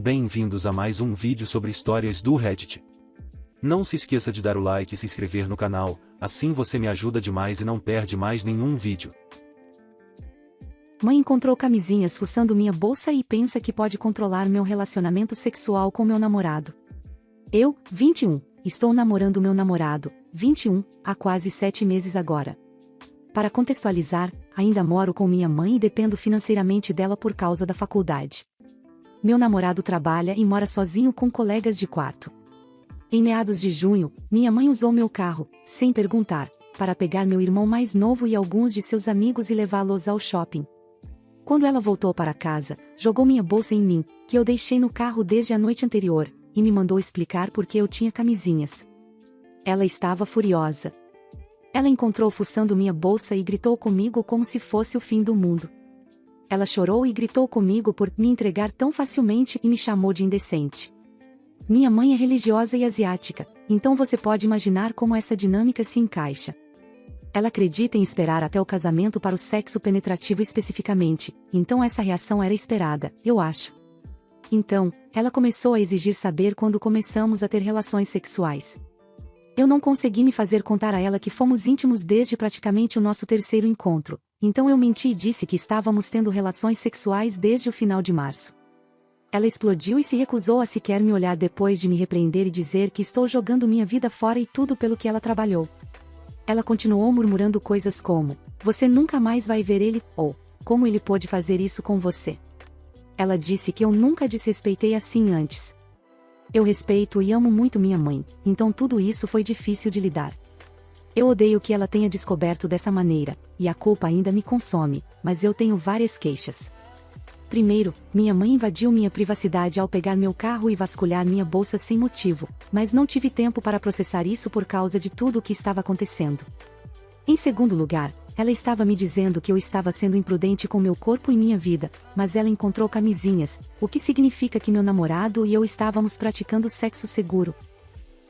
Bem-vindos a mais um vídeo sobre histórias do Reddit. Não se esqueça de dar o like e se inscrever no canal, assim você me ajuda demais e não perde mais nenhum vídeo. Mãe encontrou camisinhas fuçando minha bolsa e pensa que pode controlar meu relacionamento sexual com meu namorado. Eu, 21, estou namorando meu namorado, 21, há quase 7 meses agora. Para contextualizar, ainda moro com minha mãe e dependo financeiramente dela por causa da faculdade. Meu namorado trabalha e mora sozinho com colegas de quarto. Em meados de junho, minha mãe usou meu carro, sem perguntar, para pegar meu irmão mais novo e alguns de seus amigos e levá-los ao shopping. Quando ela voltou para casa, jogou minha bolsa em mim, que eu deixei no carro desde a noite anterior, e me mandou explicar por que eu tinha camisinhas. Ela estava furiosa. Ela encontrou fuçando minha bolsa e gritou comigo como se fosse o fim do mundo. Ela chorou e gritou comigo por me entregar tão facilmente e me chamou de indecente. Minha mãe é religiosa e asiática, então você pode imaginar como essa dinâmica se encaixa. Ela acredita em esperar até o casamento para o sexo penetrativo especificamente, então essa reação era esperada, eu acho. Então, ela começou a exigir saber quando começamos a ter relações sexuais. Eu não consegui me fazer contar a ela que fomos íntimos desde praticamente o nosso terceiro encontro, então eu menti e disse que estávamos tendo relações sexuais desde o final de março. Ela explodiu e se recusou a sequer me olhar depois de me repreender e dizer que estou jogando minha vida fora e tudo pelo que ela trabalhou. Ela continuou murmurando coisas como, você nunca mais vai ver ele, ou, como ele pôde fazer isso com você. Ela disse que eu nunca desrespeitei assim antes. Eu respeito e amo muito minha mãe, então tudo isso foi difícil de lidar. Eu odeio que ela tenha descoberto dessa maneira, e a culpa ainda me consome, mas eu tenho várias queixas. Primeiro, minha mãe invadiu minha privacidade ao pegar meu carro e vasculhar minha bolsa sem motivo, mas não tive tempo para processar isso por causa de tudo o que estava acontecendo. Em segundo lugar, ela estava me dizendo que eu estava sendo imprudente com meu corpo e minha vida, mas ela encontrou camisinhas, o que significa que meu namorado e eu estávamos praticando sexo seguro.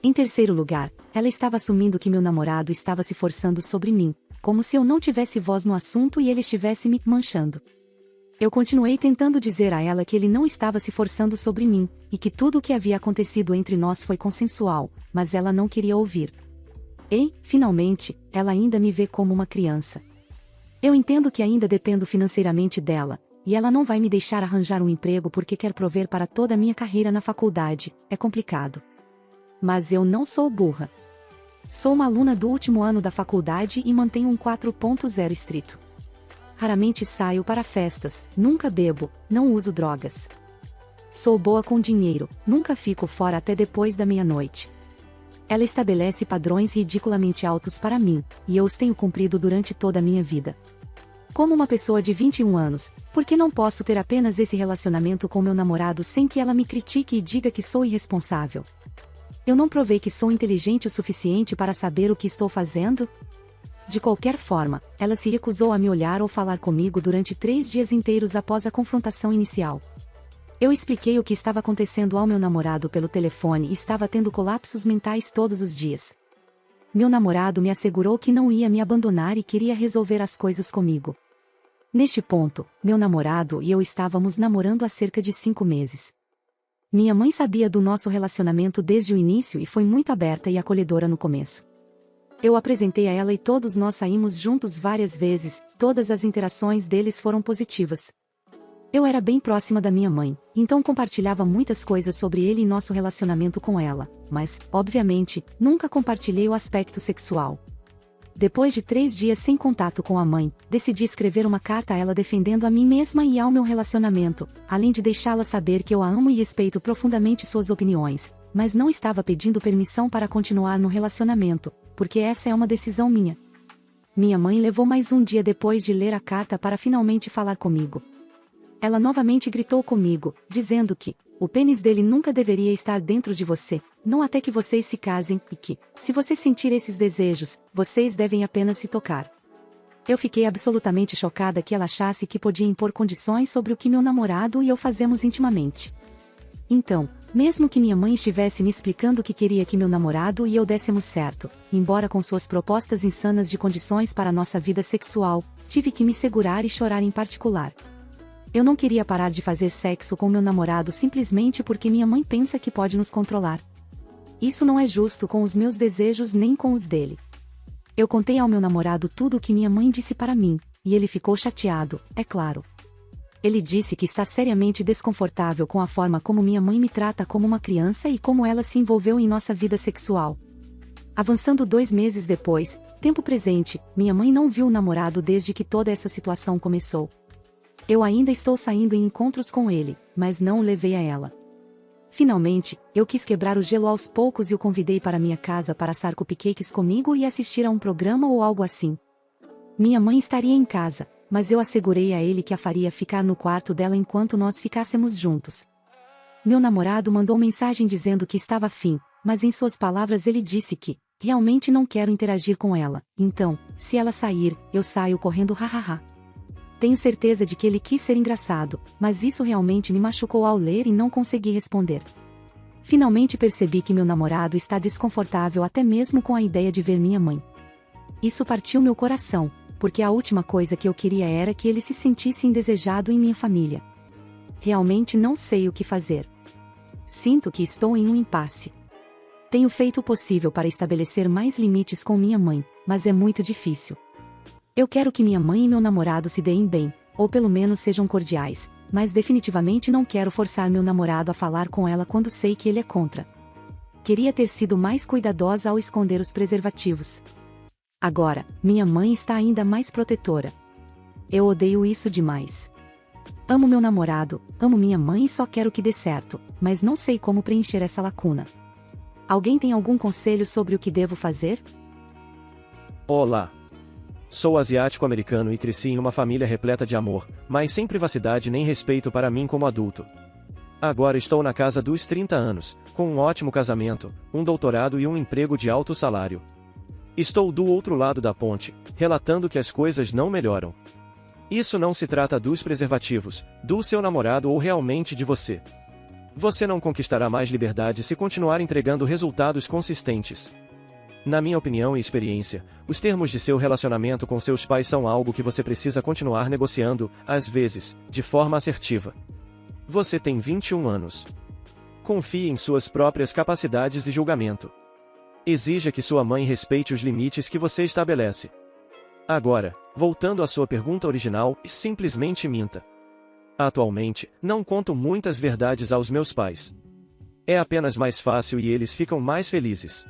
Em terceiro lugar, ela estava assumindo que meu namorado estava se forçando sobre mim, como se eu não tivesse voz no assunto e ele estivesse me manchando. Eu continuei tentando dizer a ela que ele não estava se forçando sobre mim, e que tudo o que havia acontecido entre nós foi consensual, mas ela não queria ouvir. E, finalmente, ela ainda me vê como uma criança. Eu entendo que ainda dependo financeiramente dela, e ela não vai me deixar arranjar um emprego porque quer prover para toda a minha carreira na faculdade, é complicado. Mas eu não sou burra. Sou uma aluna do último ano da faculdade e mantenho um 4.0 estrito. Raramente saio para festas, nunca bebo, não uso drogas. Sou boa com dinheiro, nunca fico fora até depois da meia-noite. Ela estabelece padrões ridiculamente altos para mim, e eu os tenho cumprido durante toda a minha vida. Como uma pessoa de 21 anos, por que não posso ter apenas esse relacionamento com meu namorado sem que ela me critique e diga que sou irresponsável? Eu não provei que sou inteligente o suficiente para saber o que estou fazendo? De qualquer forma, ela se recusou a me olhar ou falar comigo durante 3 dias inteiros após a confrontação inicial. Eu expliquei o que estava acontecendo ao meu namorado pelo telefone e estava tendo colapsos mentais todos os dias. Meu namorado me assegurou que não ia me abandonar e queria resolver as coisas comigo. Neste ponto, meu namorado e eu estávamos namorando há cerca de 5 meses. Minha mãe sabia do nosso relacionamento desde o início e foi muito aberta e acolhedora no começo. Eu apresentei a ela e todos nós saímos juntos várias vezes, todas as interações deles foram positivas. Eu era bem próxima da minha mãe, então compartilhava muitas coisas sobre ele e nosso relacionamento com ela, mas, obviamente, nunca compartilhei o aspecto sexual. Depois de 3 dias sem contato com a mãe, decidi escrever uma carta a ela defendendo a mim mesma e ao meu relacionamento, além de deixá-la saber que eu a amo e respeito profundamente suas opiniões, mas não estava pedindo permissão para continuar no relacionamento, porque essa é uma decisão minha. Minha mãe levou mais um dia depois de ler a carta para finalmente falar comigo. Ela novamente gritou comigo, dizendo que o pênis dele nunca deveria estar dentro de você, não até que vocês se casem, e que, se você sentir esses desejos, vocês devem apenas se tocar. Eu fiquei absolutamente chocada que ela achasse que podia impor condições sobre o que meu namorado e eu fazemos intimamente. Então, mesmo que minha mãe estivesse me explicando que queria que meu namorado e eu dessemos certo, embora com suas propostas insanas de condições para nossa vida sexual, tive que me segurar e chorar em particular. Eu não queria parar de fazer sexo com meu namorado simplesmente porque minha mãe pensa que pode nos controlar. Isso não é justo com os meus desejos nem com os dele. Eu contei ao meu namorado tudo o que minha mãe disse para mim, e ele ficou chateado, é claro. Ele disse que está seriamente desconfortável com a forma como minha mãe me trata como uma criança e como ela se envolveu em nossa vida sexual. Avançando 2 meses depois, tempo presente, minha mãe não viu o namorado desde que toda essa situação começou. Eu ainda estou saindo em encontros com ele, mas não o levei a ela. Finalmente, eu quis quebrar o gelo aos poucos e o convidei para minha casa para assar cupcakes comigo e assistir a um programa ou algo assim. Minha mãe estaria em casa, mas eu assegurei a ele que a faria ficar no quarto dela enquanto nós ficássemos juntos. Meu namorado mandou mensagem dizendo que estava afim, mas em suas palavras ele disse que, realmente não quero interagir com ela, então, se ela sair, eu saio correndo hahaha. Tenho certeza de que ele quis ser engraçado, mas isso realmente me machucou ao ler e não consegui responder. Finalmente percebi que meu namorado está desconfortável até mesmo com a ideia de ver minha mãe. Isso partiu meu coração, porque a última coisa que eu queria era que ele se sentisse indesejado em minha família. Realmente não sei o que fazer. Sinto que estou em um impasse. Tenho feito o possível para estabelecer mais limites com minha mãe, mas é muito difícil. Eu quero que minha mãe e meu namorado se deem bem, ou pelo menos sejam cordiais, mas definitivamente não quero forçar meu namorado a falar com ela quando sei que ele é contra. Queria ter sido mais cuidadosa ao esconder os preservativos. Agora, minha mãe está ainda mais protetora. Eu odeio isso demais. Amo meu namorado, amo minha mãe e só quero que dê certo, mas não sei como preencher essa lacuna. Alguém tem algum conselho sobre o que devo fazer? Olá. Sou asiático-americano e cresci em uma família repleta de amor, mas sem privacidade nem respeito para mim como adulto. Agora estou na casa dos 30 anos, com um ótimo casamento, um doutorado e um emprego de alto salário. Estou do outro lado da ponte, relatando que as coisas não melhoram. Isso não se trata dos preservativos, do seu namorado ou realmente de você. Você não conquistará mais liberdade se continuar entregando resultados consistentes. Na minha opinião e experiência, os termos de seu relacionamento com seus pais são algo que você precisa continuar negociando, às vezes, de forma assertiva. Você tem 21 anos. Confie em suas próprias capacidades e julgamento. Exija que sua mãe respeite os limites que você estabelece. Agora, voltando à sua pergunta original, simplesmente minta. Atualmente, não conto muitas verdades aos meus pais. É apenas mais fácil e eles ficam mais felizes.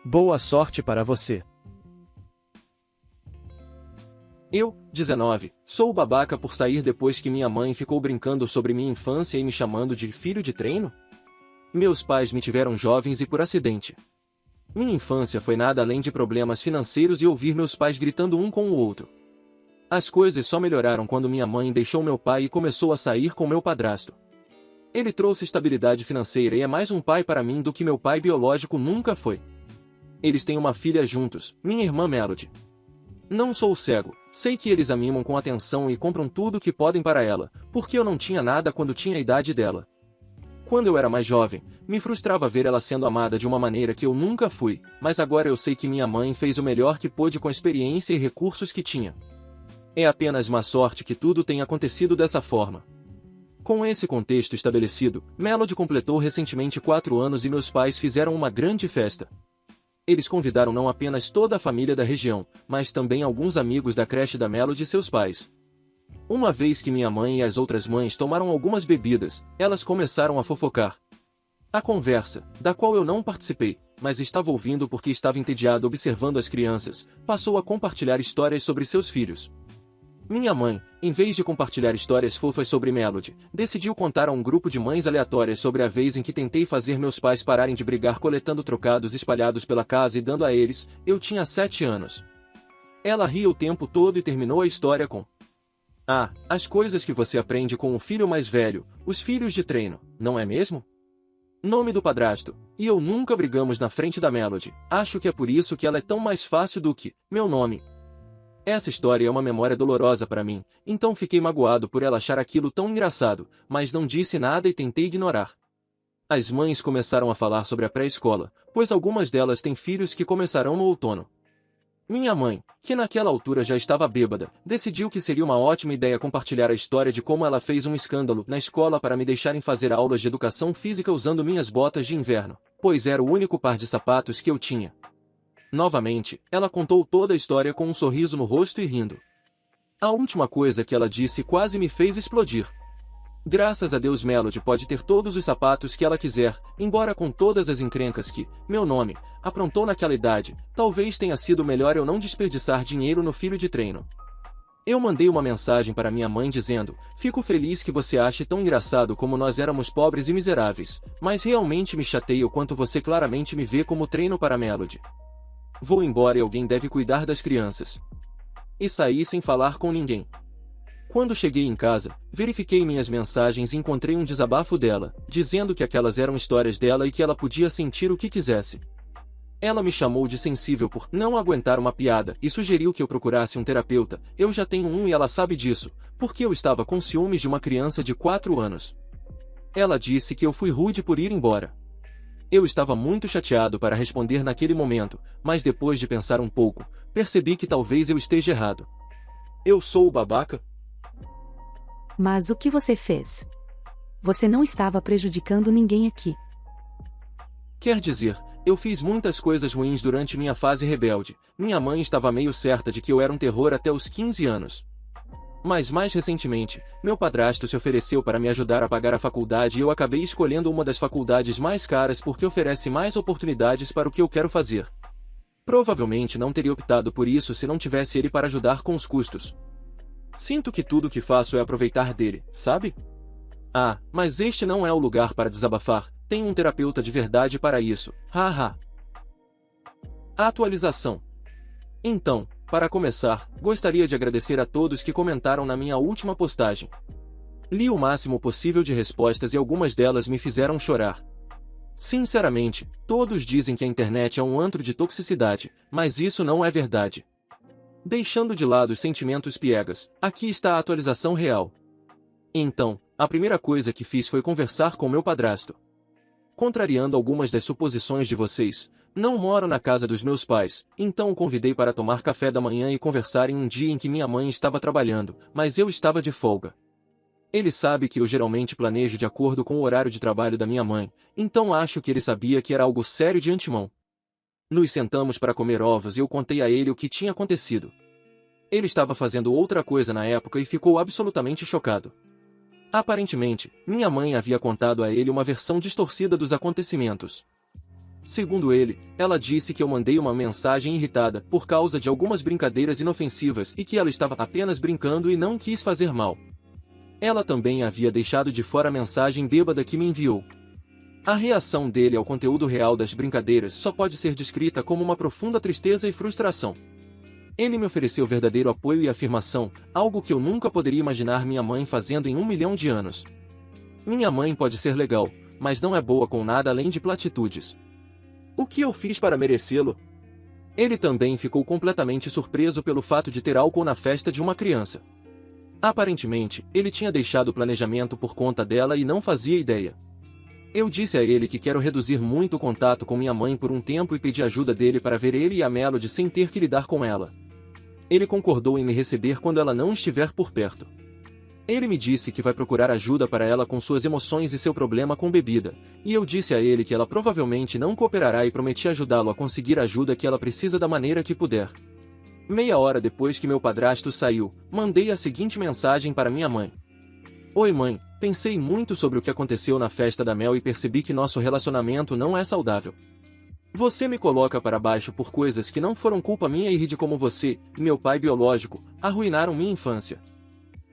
Boa sorte para você. Eu, 19, sou babaca por sair depois que minha mãe ficou brincando sobre minha infância e me chamando de filho de treino? Meus pais me tiveram jovens e por acidente. Minha infância foi nada além de problemas financeiros e ouvir meus pais gritando um com o outro. As coisas só melhoraram quando minha mãe deixou meu pai e começou a sair com meu padrasto. Ele trouxe estabilidade financeira e é mais um pai para mim do que meu pai biológico nunca foi. Eles têm uma filha juntos, minha irmã Melody. Não sou cego, sei que eles a mimam com atenção e compram tudo o que podem para ela, porque eu não tinha nada quando tinha a idade dela. Quando eu era mais jovem, me frustrava ver ela sendo amada de uma maneira que eu nunca fui, mas agora eu sei que minha mãe fez o melhor que pôde com a experiência e recursos que tinha. É apenas má sorte que tudo tenha acontecido dessa forma. Com esse contexto estabelecido, Melody completou recentemente 4 anos e meus pais fizeram uma grande festa. Eles convidaram não apenas toda a família da região, mas também alguns amigos da creche da Melody e seus pais. Uma vez que minha mãe e as outras mães tomaram algumas bebidas, elas começaram a fofocar. A conversa, da qual eu não participei, mas estava ouvindo porque estava entediado observando as crianças, passou a compartilhar histórias sobre seus filhos. Minha mãe, em vez de compartilhar histórias fofas sobre Melody, decidiu contar a um grupo de mães aleatórias sobre a vez em que tentei fazer meus pais pararem de brigar coletando trocados espalhados pela casa e dando a eles. Eu tinha 7 anos. Ela ria o tempo todo e terminou a história com: "Ah, as coisas que você aprende com o filho mais velho, os filhos de treino, não é mesmo? Nome do padrasto, e eu nunca brigamos na frente da Melody, acho que é por isso que ela é tão mais fácil do que meu nome." Essa história é uma memória dolorosa para mim, então fiquei magoado por ela achar aquilo tão engraçado, mas não disse nada e tentei ignorar. As mães começaram a falar sobre a pré-escola, pois algumas delas têm filhos que começarão no outono. Minha mãe, que naquela altura já estava bêbada, decidiu que seria uma ótima ideia compartilhar a história de como ela fez um escândalo na escola para me deixarem fazer aulas de educação física usando minhas botas de inverno, pois era o único par de sapatos que eu tinha. Novamente, ela contou toda a história com um sorriso no rosto e rindo. A última coisa que ela disse quase me fez explodir. Graças a Deus Melody pode ter todos os sapatos que ela quiser, embora com todas as encrencas que, meu nome, aprontou naquela idade, talvez tenha sido melhor eu não desperdiçar dinheiro no filho de treino. Eu mandei uma mensagem para minha mãe dizendo, fico feliz que você ache tão engraçado como nós éramos pobres e miseráveis, mas realmente me chateia o quanto você claramente me vê como treino para Melody. Vou embora e alguém deve cuidar das crianças. E saí sem falar com ninguém. Quando cheguei em casa, verifiquei minhas mensagens e encontrei um desabafo dela, dizendo que aquelas eram histórias dela e que ela podia sentir o que quisesse. Ela me chamou de sensível por não aguentar uma piada e sugeriu que eu procurasse um terapeuta. Eu já tenho um e ela sabe disso, porque eu estava com ciúmes de uma criança de 4 anos. Ela disse que eu fui rude por ir embora. Eu estava muito chateado para responder naquele momento, mas depois de pensar um pouco, percebi que talvez eu esteja errado. Eu sou o babaca? Mas o que você fez? Você não estava prejudicando ninguém aqui. Quer dizer, eu fiz muitas coisas ruins durante minha fase rebelde. Minha mãe estava meio certa de que eu era um terror até os 15 anos. Mas mais recentemente, meu padrasto se ofereceu para me ajudar a pagar a faculdade e eu acabei escolhendo uma das faculdades mais caras porque oferece mais oportunidades para o que eu quero fazer. Provavelmente não teria optado por isso se não tivesse ele para ajudar com os custos. Sinto que tudo o que faço é aproveitar dele, sabe? Ah, mas este não é o lugar para desabafar, tem um terapeuta de verdade para isso, haha. Atualização. Então, para começar, gostaria de agradecer a todos que comentaram na minha última postagem. Li o máximo possível de respostas e algumas delas me fizeram chorar. Sinceramente, todos dizem que a internet é um antro de toxicidade, mas isso não é verdade. Deixando de lado os sentimentos piegas, aqui está a atualização real. Então, a primeira coisa que fiz foi conversar com meu padrasto. Contrariando algumas das suposições de vocês, não moro na casa dos meus pais, então o convidei para tomar café da manhã e conversar em um dia em que minha mãe estava trabalhando, mas eu estava de folga. Ele sabe que eu geralmente planejo de acordo com o horário de trabalho da minha mãe, então acho que ele sabia que era algo sério de antemão. Nos sentamos para comer ovos e eu contei a ele o que tinha acontecido. Ele estava fazendo outra coisa na época e ficou absolutamente chocado. Aparentemente, minha mãe havia contado a ele uma versão distorcida dos acontecimentos. Segundo ele, ela disse que eu mandei uma mensagem irritada por causa de algumas brincadeiras inofensivas e que ela estava apenas brincando e não quis fazer mal. Ela também havia deixado de fora a mensagem bêbada que me enviou. A reação dele ao conteúdo real das brincadeiras só pode ser descrita como uma profunda tristeza e frustração. Ele me ofereceu verdadeiro apoio e afirmação, algo que eu nunca poderia imaginar minha mãe fazendo em 1 milhão de anos. Minha mãe pode ser legal, mas não é boa com nada além de platitudes. O que eu fiz para merecê-lo? Ele também ficou completamente surpreso pelo fato de ter álcool na festa de uma criança. Aparentemente, ele tinha deixado o planejamento por conta dela e não fazia ideia. Eu disse a ele que quero reduzir muito o contato com minha mãe por um tempo e pedi ajuda dele para ver ele e a Melody sem ter que lidar com ela. Ele concordou em me receber quando ela não estiver por perto. Ele me disse que vai procurar ajuda para ela com suas emoções e seu problema com bebida, e eu disse a ele que ela provavelmente não cooperará e prometi ajudá-lo a conseguir a ajuda que ela precisa da maneira que puder. Meia hora depois que meu padrasto saiu, mandei a seguinte mensagem para minha mãe. Oi mãe, pensei muito sobre o que aconteceu na festa da Mel e percebi que nosso relacionamento não é saudável. Você me coloca para baixo por coisas que não foram culpa minha e ri de como você, e meu pai biológico, arruinaram minha infância.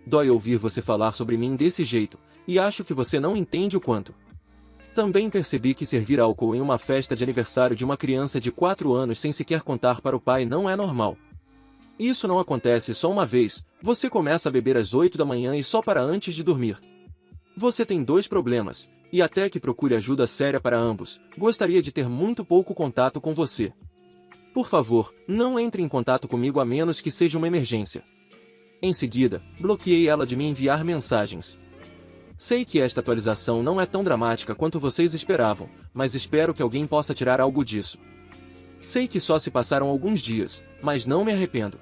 Dói ouvir você falar sobre mim desse jeito, e acho que você não entende o quanto. Também percebi que servir álcool em uma festa de aniversário de uma criança de 4 anos sem sequer contar para o pai não é normal. Isso não acontece só uma vez, você começa a beber às 8 da manhã e só para antes de dormir. Você tem 2 problemas, e até que procure ajuda séria para ambos, gostaria de ter muito pouco contato com você. Por favor, não entre em contato comigo a menos que seja uma emergência. Em seguida, bloqueei ela de me enviar mensagens. Sei que esta atualização não é tão dramática quanto vocês esperavam, mas espero que alguém possa tirar algo disso. Sei que só se passaram alguns dias, mas não me arrependo.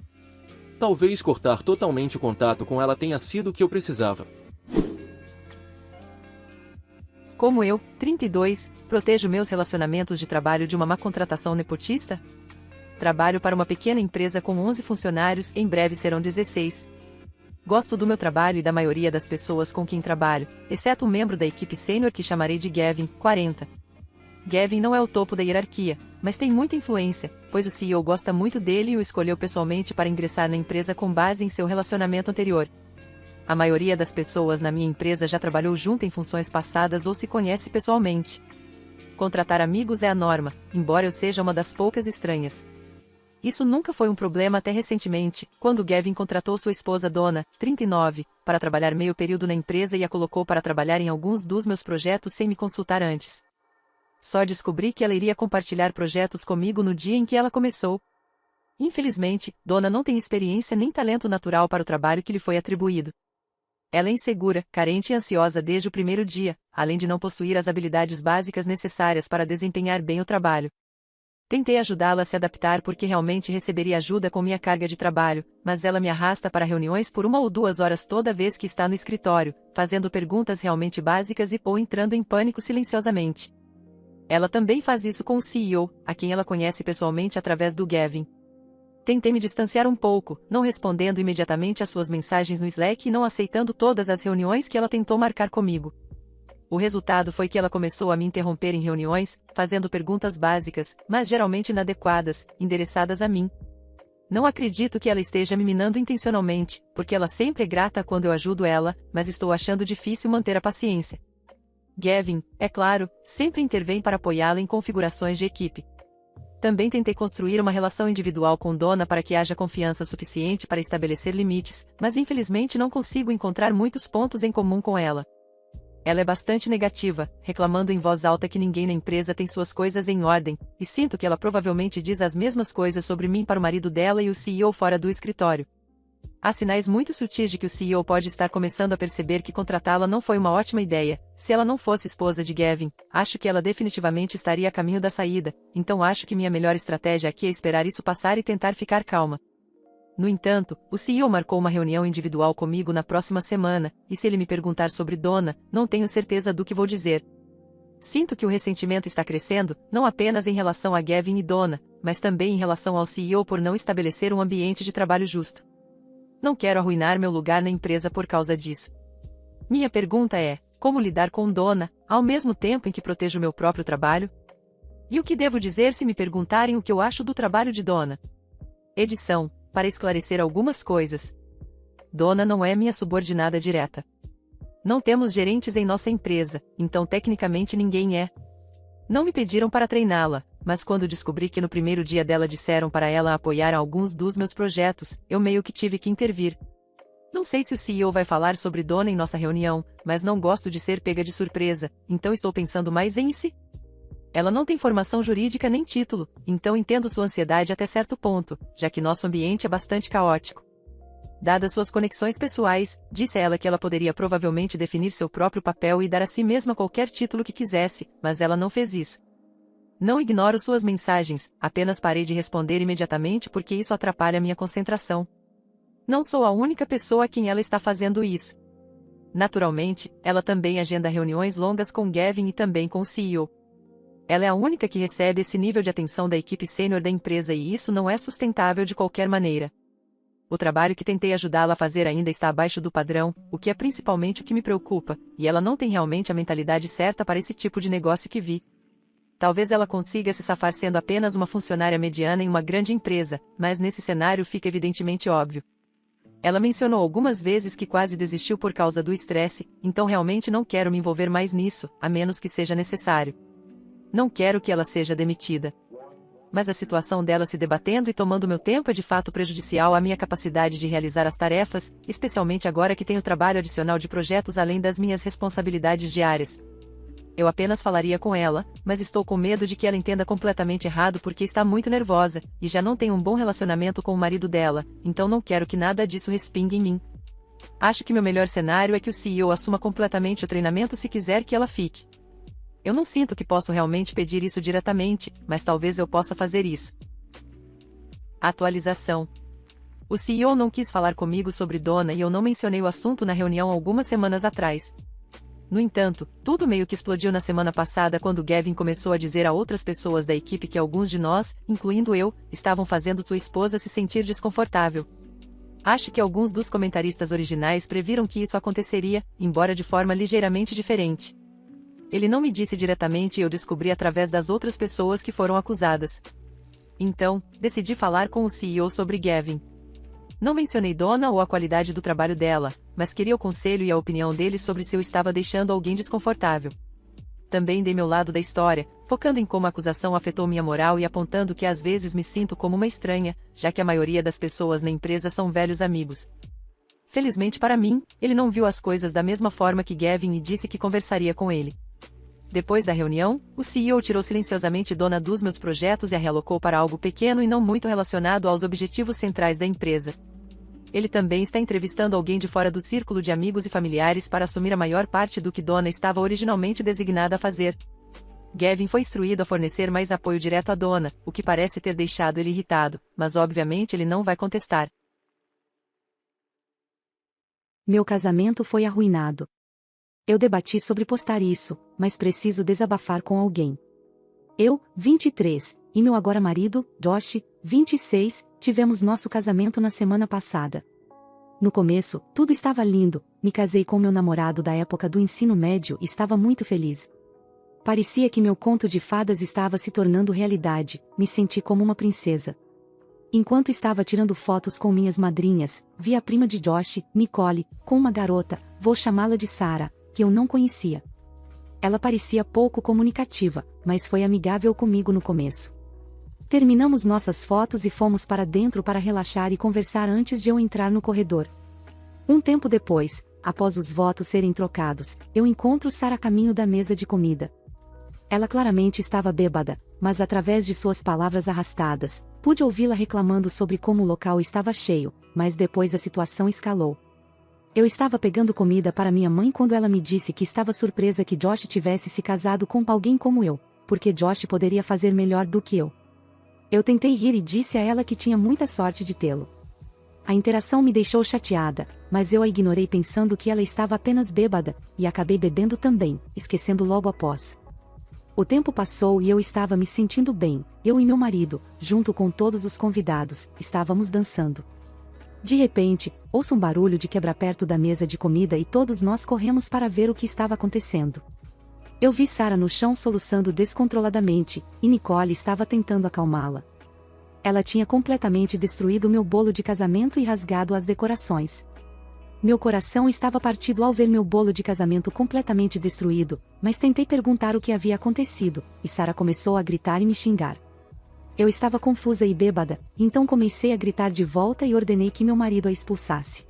Talvez cortar totalmente o contato com ela tenha sido o que eu precisava. Como eu, 32, protejo meus relacionamentos de trabalho de uma má contratação nepotista? Trabalho para uma pequena empresa com 11 funcionários, em breve serão 16. Gosto do meu trabalho e da maioria das pessoas com quem trabalho, exceto um membro da equipe sênior que chamarei de Gavin, 40. Gavin não é o topo da hierarquia, mas tem muita influência, pois o CEO gosta muito dele e o escolheu pessoalmente para ingressar na empresa com base em seu relacionamento anterior. A maioria das pessoas na minha empresa já trabalhou junto em funções passadas ou se conhece pessoalmente. Contratar amigos é a norma, embora eu seja uma das poucas estranhas. Isso nunca foi um problema até recentemente, quando Gavin contratou sua esposa Donna, 39, para trabalhar meio período na empresa e a colocou para trabalhar em alguns dos meus projetos sem me consultar antes. Só descobri que ela iria compartilhar projetos comigo no dia em que ela começou. Infelizmente, Donna não tem experiência nem talento natural para o trabalho que lhe foi atribuído. Ela é insegura, carente e ansiosa desde o primeiro dia, além de não possuir as habilidades básicas necessárias para desempenhar bem o trabalho. Tentei ajudá-la a se adaptar porque realmente receberia ajuda com minha carga de trabalho, mas ela me arrasta para reuniões por 1 ou 2 horas toda vez que está no escritório, fazendo perguntas realmente básicas ou entrando em pânico silenciosamente. Ela também faz isso com o CEO, a quem ela conhece pessoalmente através do Gavin. Tentei me distanciar um pouco, não respondendo imediatamente às suas mensagens no Slack e não aceitando todas as reuniões que ela tentou marcar comigo. O resultado foi que ela começou a me interromper em reuniões, fazendo perguntas básicas, mas geralmente inadequadas, endereçadas a mim. Não acredito que ela esteja me minando intencionalmente, porque ela sempre é grata quando eu ajudo ela, mas estou achando difícil manter a paciência. Gavin, é claro, sempre intervém para apoiá-la em configurações de equipe. Também tentei construir uma relação individual com Donna para que haja confiança suficiente para estabelecer limites, mas infelizmente não consigo encontrar muitos pontos em comum com ela. Ela é bastante negativa, reclamando em voz alta que ninguém na empresa tem suas coisas em ordem, e sinto que ela provavelmente diz as mesmas coisas sobre mim para o marido dela e o CEO fora do escritório. Há sinais muito sutis de que o CEO pode estar começando a perceber que contratá-la não foi uma ótima ideia. Se ela não fosse esposa de Gavin, acho que ela definitivamente estaria a caminho da saída, então acho que minha melhor estratégia aqui é esperar isso passar e tentar ficar calma. No entanto, o CEO marcou uma reunião individual comigo na próxima semana, e se ele me perguntar sobre Donna, não tenho certeza do que vou dizer. Sinto que o ressentimento está crescendo, não apenas em relação a Gavin e Donna, mas também em relação ao CEO por não estabelecer um ambiente de trabalho justo. Não quero arruinar meu lugar na empresa por causa disso. Minha pergunta é, como lidar com Donna, ao mesmo tempo em que protejo meu próprio trabalho? E o que devo dizer se me perguntarem o que eu acho do trabalho de Donna? Edição, para esclarecer algumas coisas. Donna não é minha subordinada direta. Não temos gerentes em nossa empresa, então tecnicamente ninguém é. Não me pediram para treiná-la, mas quando descobri que no primeiro dia dela disseram para ela apoiar alguns dos meus projetos, eu meio que tive que intervir. Não sei se o CEO vai falar sobre Donna em nossa reunião, mas não gosto de ser pega de surpresa, então estou pensando mais em si. Ela não tem formação jurídica nem título, então entendo sua ansiedade até certo ponto, já que nosso ambiente é bastante caótico. Dadas suas conexões pessoais, disse a ela que ela poderia provavelmente definir seu próprio papel e dar a si mesma qualquer título que quisesse, mas ela não fez isso. Não ignoro suas mensagens, apenas parei de responder imediatamente porque isso atrapalha minha concentração. Não sou a única pessoa a quem ela está fazendo isso. Naturalmente, ela também agenda reuniões longas com Gavin e também com o CEO. Ela é a única que recebe esse nível de atenção da equipe sênior da empresa e isso não é sustentável de qualquer maneira. O trabalho que tentei ajudá-la a fazer ainda está abaixo do padrão, o que é principalmente o que me preocupa, e ela não tem realmente a mentalidade certa para esse tipo de negócio que vi. Talvez ela consiga se safar sendo apenas uma funcionária mediana em uma grande empresa, mas nesse cenário fica evidentemente óbvio. Ela mencionou algumas vezes que quase desistiu por causa do estresse, então realmente não quero me envolver mais nisso, a menos que seja necessário. Não quero que ela seja demitida. Mas a situação dela se debatendo e tomando meu tempo é de fato prejudicial à minha capacidade de realizar as tarefas, especialmente agora que tenho trabalho adicional de projetos além das minhas responsabilidades diárias. Eu apenas falaria com ela, mas estou com medo de que ela entenda completamente errado porque está muito nervosa, e já não tem um bom relacionamento com o marido dela, então não quero que nada disso respingue em mim. Acho que meu melhor cenário é que o CEO assuma completamente o treinamento se quiser que ela fique. Eu não sinto que posso realmente pedir isso diretamente, mas talvez eu possa fazer isso. Atualização. O CEO não quis falar comigo sobre Donna e eu não mencionei o assunto na reunião algumas semanas atrás. No entanto, tudo meio que explodiu na semana passada quando Gavin começou a dizer a outras pessoas da equipe que alguns de nós, incluindo eu, estavam fazendo sua esposa se sentir desconfortável. Acho que alguns dos comentaristas originais previram que isso aconteceria, embora de forma ligeiramente diferente. Ele não me disse diretamente e eu descobri através das outras pessoas que foram acusadas. Então, decidi falar com o CEO sobre Gavin. Não mencionei Donna ou a qualidade do trabalho dela, mas queria o conselho e a opinião dele sobre se eu estava deixando alguém desconfortável. Também dei meu lado da história, focando em como a acusação afetou minha moral e apontando que às vezes me sinto como uma estranha, já que a maioria das pessoas na empresa são velhos amigos. Felizmente para mim, ele não viu as coisas da mesma forma que Gavin e disse que conversaria com ele. Depois da reunião, o CEO tirou silenciosamente Donna dos meus projetos e a realocou para algo pequeno e não muito relacionado aos objetivos centrais da empresa. Ele também está entrevistando alguém de fora do círculo de amigos e familiares para assumir a maior parte do que Donna estava originalmente designada a fazer. Gavin foi instruído a fornecer mais apoio direto a Donna, o que parece ter deixado ele irritado, mas obviamente ele não vai contestar. Meu casamento foi arruinado. Eu debati sobre postar isso, mas preciso desabafar com alguém. Eu, 23, e meu agora marido, Josh, 26, tivemos nosso casamento na semana passada. No começo, tudo estava lindo, me casei com meu namorado da época do ensino médio e estava muito feliz. Parecia que meu conto de fadas estava se tornando realidade, me senti como uma princesa. Enquanto estava tirando fotos com minhas madrinhas, vi a prima de Josh, Nicole, com uma garota, vou chamá-la de Sarah, que eu não conhecia. Ela parecia pouco comunicativa, mas foi amigável comigo no começo. Terminamos nossas fotos e fomos para dentro para relaxar e conversar antes de eu entrar no corredor. Um tempo depois, após os votos serem trocados, eu encontro Sarah a caminho da mesa de comida. Ela claramente estava bêbada, mas através de suas palavras arrastadas, pude ouvi-la reclamando sobre como o local estava cheio, mas depois a situação escalou. Eu estava pegando comida para minha mãe quando ela me disse que estava surpresa que Josh tivesse se casado com alguém como eu, porque Josh poderia fazer melhor do que eu. Eu tentei rir e disse a ela que tinha muita sorte de tê-lo. A interação me deixou chateada, mas eu a ignorei pensando que ela estava apenas bêbada, e acabei bebendo também, esquecendo logo após. O tempo passou e eu estava me sentindo bem, eu e meu marido, junto com todos os convidados, estávamos dançando. De repente, ouço um barulho de quebra perto da mesa de comida e todos nós corremos para ver o que estava acontecendo. Eu vi Sarah no chão soluçando descontroladamente, e Nicole estava tentando acalmá-la. Ela tinha completamente destruído meu bolo de casamento e rasgado as decorações. Meu coração estava partido ao ver meu bolo de casamento completamente destruído, mas tentei perguntar o que havia acontecido, e Sarah começou a gritar e me xingar. Eu estava confusa e bêbada, então comecei a gritar de volta e ordenei que meu marido a expulsasse.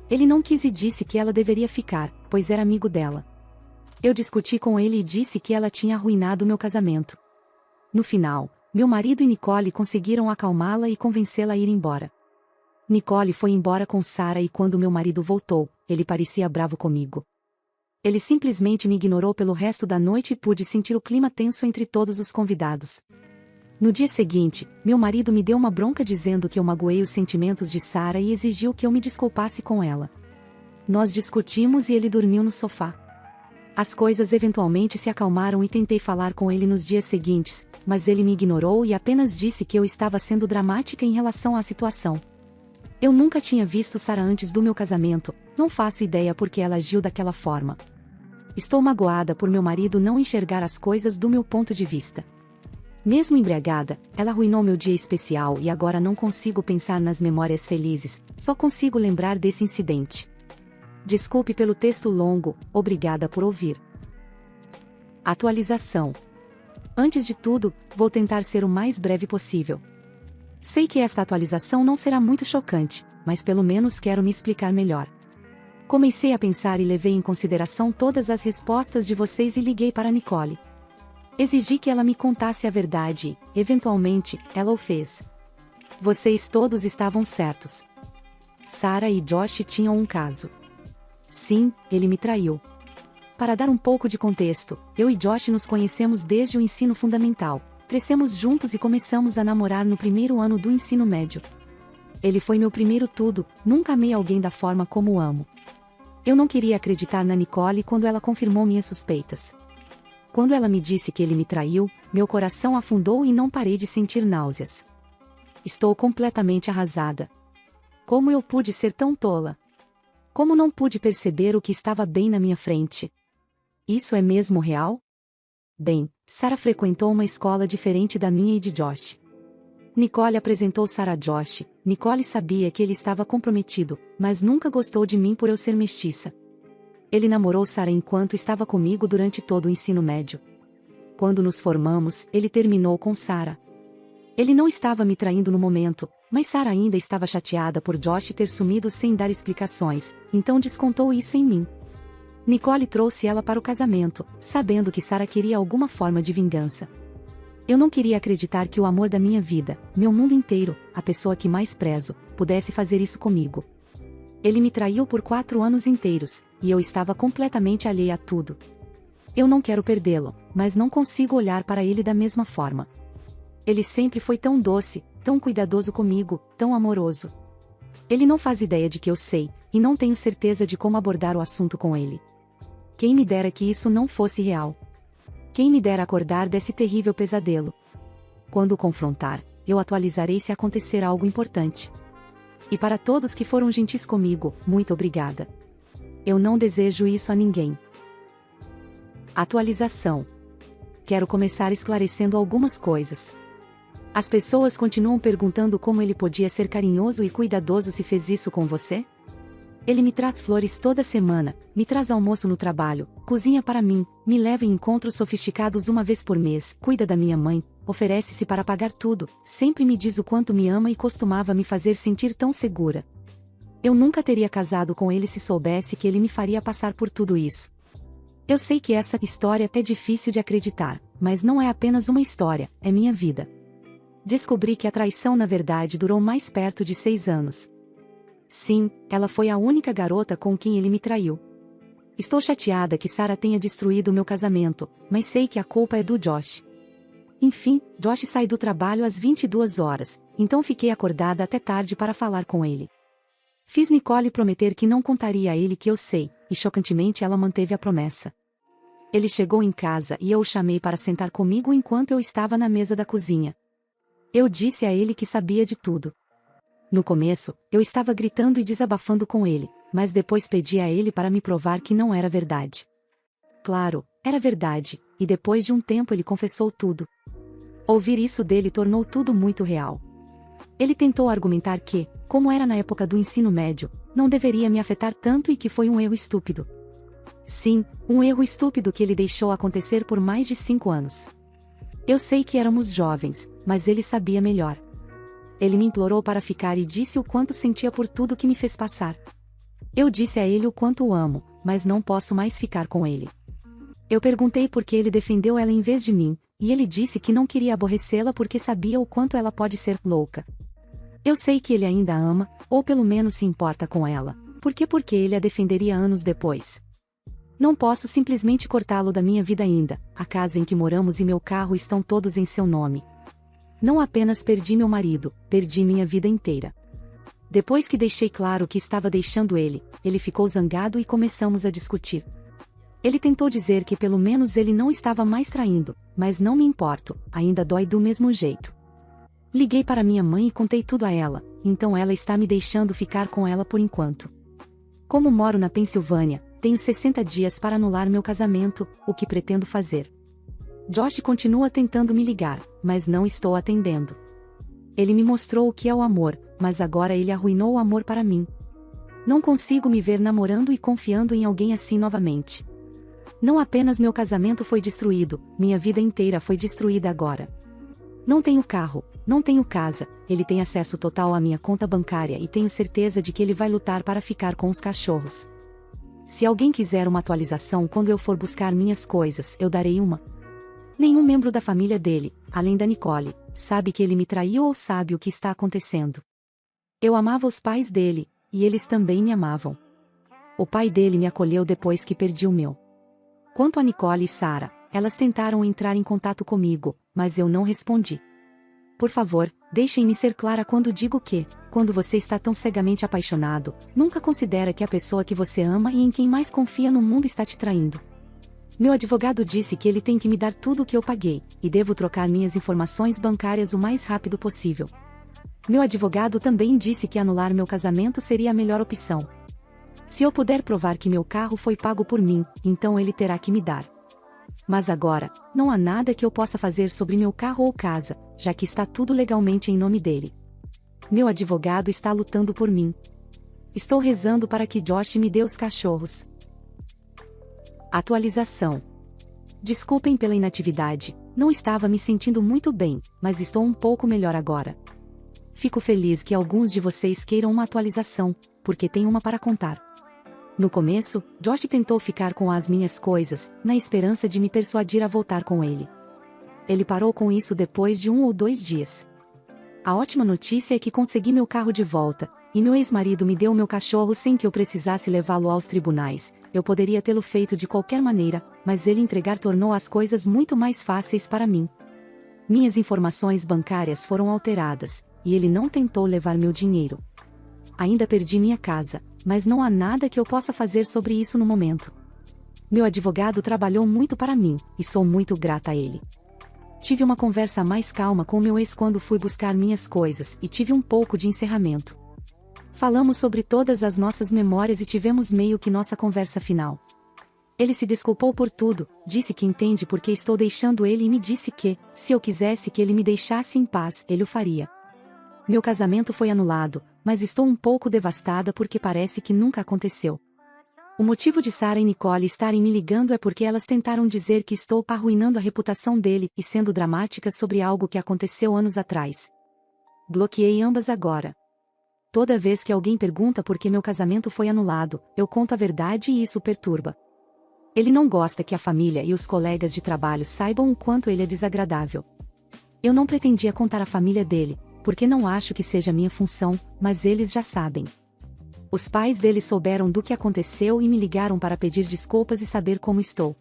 Ele não quis e disse que ela deveria ficar, pois era amigo dela. Eu discuti com ele e disse que ela tinha arruinado meu casamento. No final, meu marido e Nicole conseguiram acalmá-la e convencê-la a ir embora. Nicole foi embora com Sarah e quando meu marido voltou, ele parecia bravo comigo. Ele simplesmente me ignorou pelo resto da noite e pude sentir o clima tenso entre todos os convidados. No dia seguinte, meu marido me deu uma bronca dizendo que eu magoei os sentimentos de Sarah e exigiu que eu me desculpasse com ela. Nós discutimos e ele dormiu no sofá. As coisas eventualmente se acalmaram e tentei falar com ele nos dias seguintes, mas ele me ignorou e apenas disse que eu estava sendo dramática em relação à situação. Eu nunca tinha visto Sarah antes do meu casamento, não faço ideia por que ela agiu daquela forma. Estou magoada por meu marido não enxergar as coisas do meu ponto de vista. Mesmo embriagada, ela arruinou meu dia especial e agora não consigo pensar nas memórias felizes, só consigo lembrar desse incidente. Desculpe pelo texto longo, obrigada por ouvir. Atualização. Antes de tudo, vou tentar ser o mais breve possível. Sei que esta atualização não será muito chocante, mas pelo menos quero me explicar melhor. Comecei a pensar e levei em consideração todas as respostas de vocês e liguei para Nicole. Exigi que ela me contasse a verdade e, eventualmente, ela o fez. Vocês todos estavam certos. Sarah e Josh tinham um caso. Sim, ele me traiu. Para dar um pouco de contexto, eu e Josh nos conhecemos desde o ensino fundamental, crescemos juntos e começamos a namorar no primeiro ano do ensino médio. Ele foi meu primeiro tudo, nunca amei alguém da forma como amo. Eu não queria acreditar na Nicole quando ela confirmou minhas suspeitas. Quando ela me disse que ele me traiu, meu coração afundou e não parei de sentir náuseas. Estou completamente arrasada. Como eu pude ser tão tola? Como não pude perceber o que estava bem na minha frente? Isso é mesmo real? Bem, Sarah frequentou uma escola diferente da minha e de Josh. Nicole apresentou Sarah a Josh. Nicole sabia que ele estava comprometido, mas nunca gostou de mim por eu ser mestiça. Ele namorou Sarah enquanto estava comigo durante todo o ensino médio. Quando nos formamos, ele terminou com Sarah. Ele não estava me traindo no momento, mas Sarah ainda estava chateada por Josh ter sumido sem dar explicações, então descontou isso em mim. Nicole trouxe ela para o casamento, sabendo que Sarah queria alguma forma de vingança. Eu não queria acreditar que o amor da minha vida, meu mundo inteiro, a pessoa que mais prezo, pudesse fazer isso comigo. Ele me traiu por 4 anos inteiros, e eu estava completamente alheia a tudo. Eu não quero perdê-lo, mas não consigo olhar para ele da mesma forma. Ele sempre foi tão doce, tão cuidadoso comigo, tão amoroso. Ele não faz ideia de que eu sei, e não tenho certeza de como abordar o assunto com ele. Quem me dera que isso não fosse real. Quem me dera acordar desse terrível pesadelo. Quando o confrontar, eu atualizarei se acontecer algo importante. E para todos que foram gentis comigo, muito obrigada. Eu não desejo isso a ninguém. Atualização. Quero começar esclarecendo algumas coisas. As pessoas continuam perguntando como ele podia ser carinhoso e cuidadoso se fez isso com você? Ele me traz flores toda semana, me traz almoço no trabalho, cozinha para mim, me leva em encontros sofisticados uma vez por mês, cuida da minha mãe, oferece-se para pagar tudo, sempre me diz o quanto me ama e costumava me fazer sentir tão segura. Eu nunca teria casado com ele se soubesse que ele me faria passar por tudo isso. Eu sei que essa história é difícil de acreditar, mas não é apenas uma história, é minha vida. Descobri que a traição na verdade durou mais perto de 6 anos. Sim, ela foi a única garota com quem ele me traiu. Estou chateada que Sarah tenha destruído meu casamento, mas sei que a culpa é do Josh. Enfim, Josh sai do trabalho às 22 horas, então fiquei acordada até tarde para falar com ele. Fiz Nicole prometer que não contaria a ele que eu sei, e chocantemente ela manteve a promessa. Ele chegou em casa e eu o chamei para sentar comigo enquanto eu estava na mesa da cozinha. Eu disse a ele que sabia de tudo. No começo, eu estava gritando e desabafando com ele, mas depois pedi a ele para me provar que não era verdade. Claro, era verdade, e depois de um tempo ele confessou tudo. Ouvir isso dele tornou tudo muito real. Ele tentou argumentar que, como era na época do ensino médio, não deveria me afetar tanto e que foi um erro estúpido. Sim, um erro estúpido que ele deixou acontecer por mais de 5 anos. Eu sei que éramos jovens, mas ele sabia melhor. Ele me implorou para ficar e disse o quanto sentia por tudo que me fez passar. Eu disse a ele o quanto o amo, mas não posso mais ficar com ele. Eu perguntei por que ele defendeu ela em vez de mim, e ele disse que não queria aborrecê-la porque sabia o quanto ela pode ser louca. Eu sei que ele ainda a ama, ou pelo menos se importa com ela, porque ele a defenderia anos depois. Não posso simplesmente cortá-lo da minha vida ainda, a casa em que moramos e meu carro estão todos em seu nome. Não apenas perdi meu marido, perdi minha vida inteira. Depois que deixei claro que estava deixando ele ficou zangado e começamos a discutir. Ele tentou dizer que pelo menos ele não estava mais traindo, mas não me importo, ainda dói do mesmo jeito. Liguei para minha mãe e contei tudo a ela, então ela está me deixando ficar com ela por enquanto. Como moro na Pensilvânia, tenho 60 dias para anular meu casamento, o que pretendo fazer. Josh continua tentando me ligar, mas não estou atendendo. Ele me mostrou o que é o amor, mas agora ele arruinou o amor para mim. Não consigo me ver namorando e confiando em alguém assim novamente. Não apenas meu casamento foi destruído, minha vida inteira foi destruída agora. Não tenho carro, não tenho casa, ele tem acesso total à minha conta bancária e tenho certeza de que ele vai lutar para ficar com os cachorros. Se alguém quiser uma atualização quando eu for buscar minhas coisas, eu darei uma. Nenhum membro da família dele, além da Nicole, sabe que ele me traiu ou sabe o que está acontecendo. Eu amava os pais dele, e eles também me amavam. O pai dele me acolheu depois que perdi o meu. Quanto a Nicole e Sarah, elas tentaram entrar em contato comigo, mas eu não respondi. Por favor, deixem-me ser clara quando digo que, quando você está tão cegamente apaixonado, nunca considera que a pessoa que você ama e em quem mais confia no mundo está te traindo. Meu advogado disse que ele tem que me dar tudo o que eu paguei, e devo trocar minhas informações bancárias o mais rápido possível. Meu advogado também disse que anular meu casamento seria a melhor opção. Se eu puder provar que meu carro foi pago por mim, então ele terá que me dar. Mas agora, não há nada que eu possa fazer sobre meu carro ou casa, já que está tudo legalmente em nome dele. Meu advogado está lutando por mim. Estou rezando para que Josh me dê os cachorros. Atualização. Desculpem pela inatividade, não estava me sentindo muito bem, mas estou um pouco melhor agora. Fico feliz que alguns de vocês queiram uma atualização, porque tenho uma para contar. No começo, Josh tentou ficar com as minhas coisas, na esperança de me persuadir a voltar com ele. Ele parou com isso depois de 1 ou 2 dias. A ótima notícia é que consegui meu carro de volta, e meu ex-marido me deu meu cachorro sem que eu precisasse levá-lo aos tribunais. Eu poderia tê-lo feito de qualquer maneira, mas ele entregar tornou as coisas muito mais fáceis para mim. Minhas informações bancárias foram alteradas, e ele não tentou levar meu dinheiro. Ainda perdi minha casa, mas não há nada que eu possa fazer sobre isso no momento. Meu advogado trabalhou muito para mim, e sou muito grata a ele. Tive uma conversa mais calma com meu ex quando fui buscar minhas coisas, e tive um pouco de encerramento. Falamos sobre todas as nossas memórias e tivemos meio que nossa conversa final. Ele se desculpou por tudo, disse que entende porque estou deixando ele e me disse que, se eu quisesse que ele me deixasse em paz, ele o faria. Meu casamento foi anulado, mas estou um pouco devastada porque parece que nunca aconteceu. O motivo de Sarah e Nicole estarem me ligando é porque elas tentaram dizer que estou arruinando a reputação dele e sendo dramáticas sobre algo que aconteceu anos atrás. Bloqueei ambas agora. Toda vez que alguém pergunta por que meu casamento foi anulado, eu conto a verdade e isso perturba. Ele não gosta que a família e os colegas de trabalho saibam o quanto ele é desagradável. Eu não pretendia contar à família dele, porque não acho que seja minha função, mas eles já sabem. Os pais dele souberam do que aconteceu e me ligaram para pedir desculpas e saber como estou.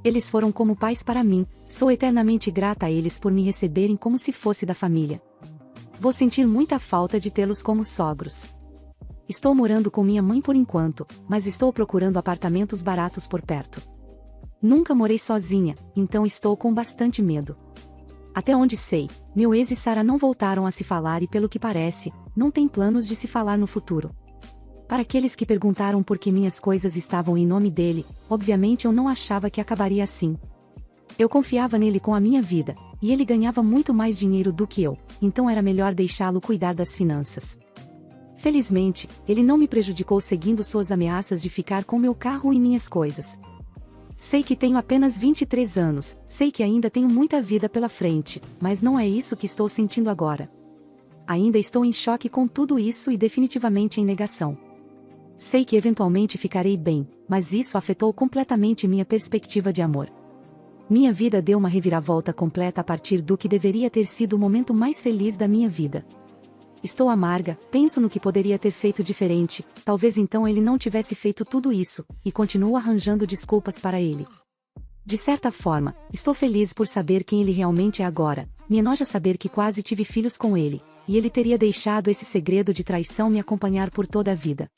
Eles foram como pais para mim, sou eternamente grata a eles por me receberem como se fosse da família. Vou sentir muita falta de tê-los como sogros. Estou morando com minha mãe por enquanto, mas estou procurando apartamentos baratos por perto. Nunca morei sozinha, então estou com bastante medo. Até onde sei, meu ex e Sarah não voltaram a se falar e pelo que parece, não tem planos de se falar no futuro. Para aqueles que perguntaram por que minhas coisas estavam em nome dele, obviamente eu não achava que acabaria assim. Eu confiava nele com a minha vida, e ele ganhava muito mais dinheiro do que eu, então era melhor deixá-lo cuidar das finanças. Felizmente, ele não me prejudicou seguindo suas ameaças de ficar com meu carro e minhas coisas. Sei que tenho apenas 23 anos, sei que ainda tenho muita vida pela frente, mas não é isso que estou sentindo agora. Ainda estou em choque com tudo isso e definitivamente em negação. Sei que eventualmente ficarei bem, mas isso afetou completamente minha perspectiva de amor. Minha vida deu uma reviravolta completa a partir do que deveria ter sido o momento mais feliz da minha vida. Estou amarga, penso no que poderia ter feito diferente, talvez então ele não tivesse feito tudo isso, e continuo arranjando desculpas para ele. De certa forma, estou feliz por saber quem ele realmente é agora, me enoja saber que quase tive filhos com ele, e ele teria deixado esse segredo de traição me acompanhar por toda a vida.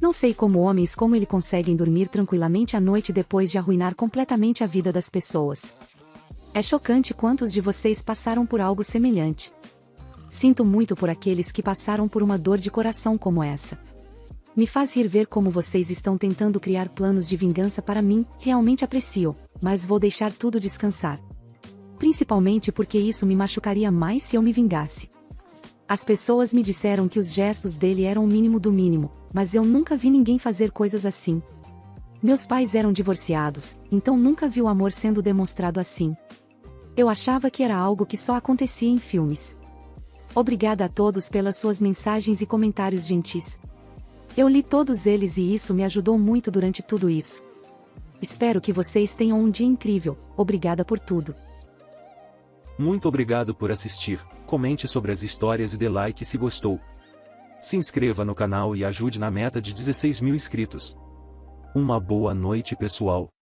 Não sei como homens como ele conseguem dormir tranquilamente à noite depois de arruinar completamente a vida das pessoas. É chocante quantos de vocês passaram por algo semelhante. Sinto muito por aqueles que passaram por uma dor de coração como essa. Me faz rir ver como vocês estão tentando criar planos de vingança para mim, realmente aprecio, mas vou deixar tudo descansar. Principalmente porque isso me machucaria mais se eu me vingasse. As pessoas me disseram que os gestos dele eram o mínimo do mínimo, mas eu nunca vi ninguém fazer coisas assim. Meus pais eram divorciados, então nunca vi o amor sendo demonstrado assim. Eu achava que era algo que só acontecia em filmes. Obrigada a todos pelas suas mensagens e comentários gentis. Eu li todos eles e isso me ajudou muito durante tudo isso. Espero que vocês tenham um dia incrível, obrigada por tudo. Muito obrigado por assistir, comente sobre as histórias e dê like se gostou. Se inscreva no canal e ajude na meta de 16 mil inscritos. Uma boa noite pessoal.